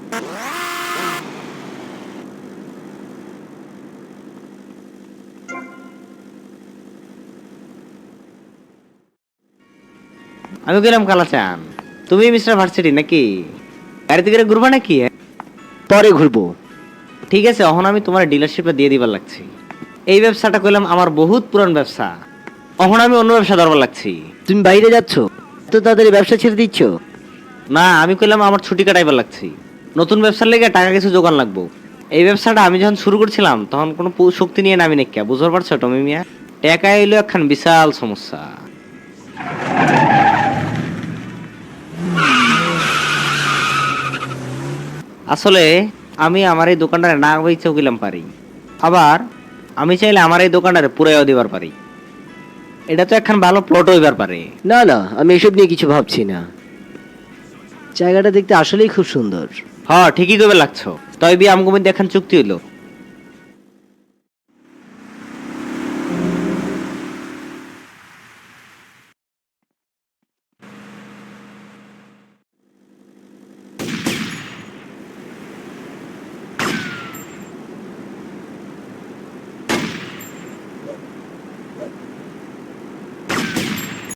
আমি গেলাম কালাচান, তুমি মিস্টার ভার্সিটি নাকি? গাড়িতে করে ঘুরবা নাকি? পরে ঘুরবো। ঠিক আছে, এখন আমি তোমার ডিলারশিপে দিয়ে দিবার লাগছি। এই ব্যবসাটা করলাম আমার বহুত পুরান ব্যবসা, এখন আমি অন্য ব্যবসা ধরবার লাগছি। তুমি বাইরে যাচ্ছ তো তাড়াতাড়ি ব্যবসা ছেড়ে দিচ্ছ? না, আমি কইলাম আমার ছুটি কাটাইবার লাগছি, নতুন ব্যবসার লেগে টাকা কিছু জোগান লাগবো। এই ব্যবসাটা আমি যখন শুরু করছিলাম তখন কোনো শক্তি নিয়ে নামি নাকি, বুঝতে পারছো টমি মিয়া? টাকা এলো একখান বিশাল সমস্যা। আসলে আমি আমার এই দোকানটারে না বেচেও গেলাম পারি, আবার আমি চাইলে আমার এই দোকানটারে পুরাইও দিবার পারি। এটা তো একখান ভালো প্লট হইবার পারে। না না, আমি এসব নিয়ে কিছু ভাবছি না। জায়গাটা দেখতে আসলেই খুব সুন্দর। হ্যাঁ, ঠিকই কবে লাগছো। তবে আমগো মধ্যে এখন চুক্তি হইলো,